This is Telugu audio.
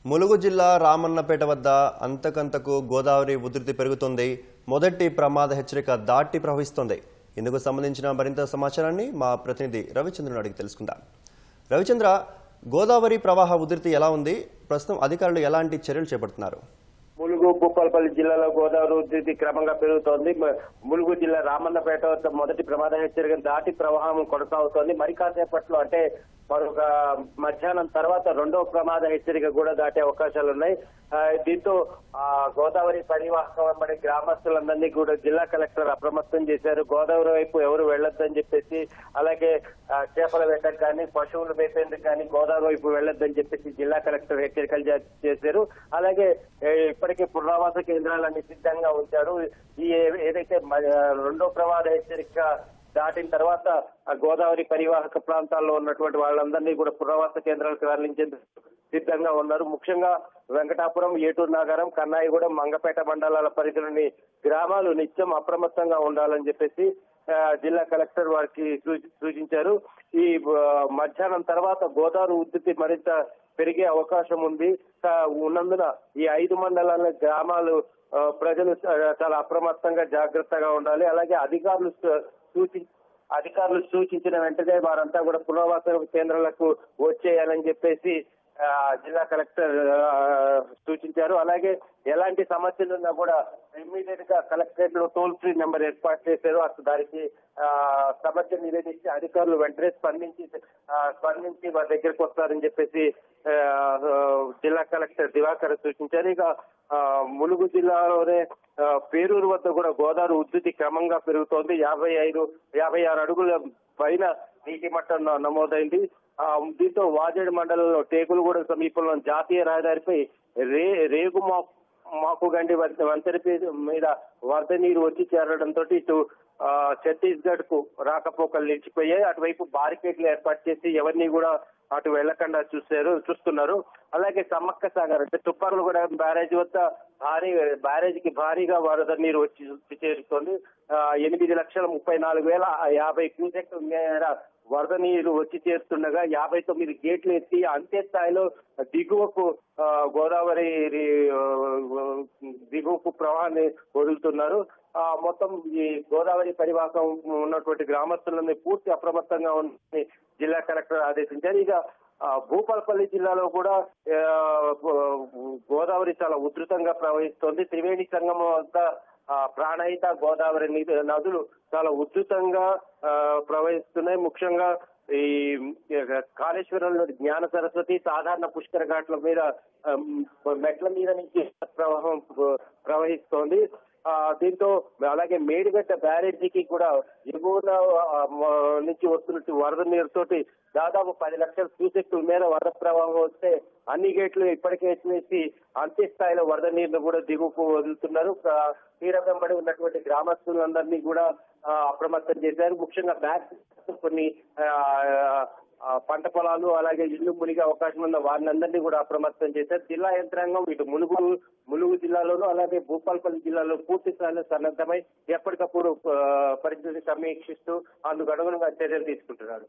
ములుగు జిల్లా రామన్నపేట వద్ద అంతకంతకు గోదావరి ఉధృతి పెరుగుతుంది. మొదటి ప్రమాద హెచ్చరిక దాటి ప్రవహిస్తోంది. ఇందుకు సంబంధించిన మరింత సమాచారాన్ని మా ప్రతినిధి రవిచంద్రను అడిగి తెలుసుకుందాం. రవిచంద్ర, గోదావరి ప్రవాహ ఉధృతి ఎలా ఉంది? ప్రస్తుతం అధికారులు ఎలాంటి చర్యలు చేపడుతున్నారు? ములుగు భూపాలపల్లి జిల్లాలో గోదావరి ఉధృతి క్రమంగా పెరుగుతోంది. ములుగు జిల్లా రామన్నపేట వద్ద మొదటి ప్రమాద హెచ్చరిక దాటి ప్రవాహం కొనసాగుతోంది. మరి కాసేపట్లో అంటే మరొక మధ్యాహ్నం తర్వాత రెండవ ప్రమాద హెచ్చరిక కూడా దాటే అవకాశాలు ఉన్నాయి. దీంతో గోదావరి పరివాహకం వెంబడి గ్రామస్తులందరినీ కూడా జిల్లా కలెక్టర్ అప్రమత్తం చేశారు. గోదావరి వైపు ఎవరు వెళ్లొద్దని చెప్పేసి, అలాగే చేపల వేటకు కానీ పశువులు మేపేందుకు కానీ గోదావరి వైపు వెళ్లొద్దని చెప్పేసి జిల్లా కలెక్టర్ హెచ్చరికలు చేశారు. అలాగే ఇప్పటికే పునరావాస కేంద్రాలన్నీ సిద్ధంగా ఉంచారు. ఈ ఏదైతే రెండో ప్రమాద హెచ్చరిక దాటిన తర్వాత గోదావరి పరివాహక ప్రాంతాల్లో ఉన్నటువంటి వాళ్ళందరినీ కూడా పునరావాస కేంద్రాలకు తరలించేందుకు సిద్ధంగా ఉన్నారు. ముఖ్యంగా వెంకటాపురం, ఏటూరు నాగారం, కన్నాయిగూడెం, మంగపేట మండలాల పరిధిలోని గ్రామాలు నిత్యం అప్రమత్తంగా ఉండాలని చెప్పేసి జిల్లా కలెక్టర్ వారికి సూచించారు. ఈ మధ్యాహ్నం తర్వాత గోదావరి ఉధృతి మరింత పెరిగే అవకాశం ఉంది. ఉన్నందున ఈ 5 మండలాల గ్రామాలు ప్రజలు చాలా అప్రమత్తంగా జాగ్రత్తగా ఉండాలి. అలాగే అధికారులు సూచించిన వెంటనే వారంతా కూడా పునరావాస కేంద్రాలకు వచ్చేయాలని చెప్పేసి జిల్లా కలెక్టర్ సూచించారు. అలాగే ఎలాంటి సమస్యలున్నా కూడా ఇమ్మీడియట్ గా కలెక్టరేట్ లో టోల్ ఫ్రీ నెంబర్ ఏర్పాటు చేశారు. అసలు దానికి సమస్య నివేదించి అధికారులు వెంటనే స్పందించి వారి దగ్గరకు వస్తారని చెప్పేసి జిల్లా కలెక్టర్ దివాకర్ సూచించారు. ఇక ములుగు జిల్లాలోనే పేరూరు వద్ద కూడా గోదావరి ఉధృతి క్రమంగా పెరుగుతోంది. 56 అడుగుల పైన నీటి మట్టం నమోదైంది. దీంతో వాజేడు మండలంలో టేకులగూడ సమీపంలో జాతీయ రహదారిపై రేగు మాకుగండి వంతెన మీద వరద నీరు వచ్చి చేరడంతో ఇటు ఛత్తీస్గఢ్ కు రాకపోకలు నిలిచిపోయాయి. అటువైపు బారికేడ్లు ఏర్పాటు చేసి ఎవరిని కూడా అటు వెళ్లకుండా చూస్తున్నారు. అలాగే సమ్మక్క సాగర్ అంటే తుప్పర్లగూడ బ్యారేజ్ వద్ద బ్యారేజ్కి భారీగా వరద నీరు వచ్చి చేరుతోంది. 8,34,050 క్యూసెక్ల మేర వరద నీరు వచ్చి చేరుతుండగా 59 గేట్లు ఎత్తి అంతే స్థాయిలో దిగువకు గోదావరి దిగువకు ప్రవాహాన్ని వదులుతున్నారు. మొత్తం ఈ గోదావరి పరివాహకం ఉన్నటువంటి గ్రామస్తులని పూర్తి అప్రమత్తంగా ఉందని జిల్లా కలెక్టర్ ఆదేశించారు. ఇక భూపాలపల్లి జిల్లాలో కూడా గోదావరి చాలా ఉధృతంగా ప్రవహిస్తోంది. త్రివేణి సంగమం వద్ద ప్రాణహిత గోదావరి నదులు చాలా ఉధృతంగా ప్రవహిస్తున్నాయి. ముఖ్యంగా ఈ కాళేశ్వరంలో జ్ఞాన సరస్వతి, సాధారణ పుష్కర ఘాట్ల మీద మెట్ల మీద నుంచి ప్రవాహం ప్రవహిస్తోంది. దీంతో అలాగే మేడిగడ్డ బ్యారేజీకి కూడా ఎగువన నుంచి వస్తున్నట్టు వరద నీరుతోటి దాదాపు 10 లక్షల క్యూసెక్ల మేర వరద ప్రవాహం వస్తే అన్ని గేట్లు ఇప్పటికే ఎత్తివేసి అంత్య స్థాయిలో వరద నీరును కూడా దిగువకు వదులుతున్నారు. తీరం వెంబడి ఉన్నటువంటి గ్రామస్తులందరినీ కూడా అప్రమత్తం చేశారు. ముఖ్యంగా కొన్ని పంట పొలాలు అలాగే ఇల్లు మునిగే అవకాశం ఉన్న వారిని అందరినీ కూడా అప్రమత్తం చేశారు. జిల్లా యంత్రాంగం ఇటు ములుగు జిల్లాలోనూ అలాగే భూపాలపల్లి జిల్లాలో పూర్తి స్థాయిలో సన్నద్ధమై ఎప్పటికప్పుడు పరిస్థితిని సమీక్షిస్తూ అందుకు అనుగుణంగా చర్యలు తీసుకుంటున్నారు.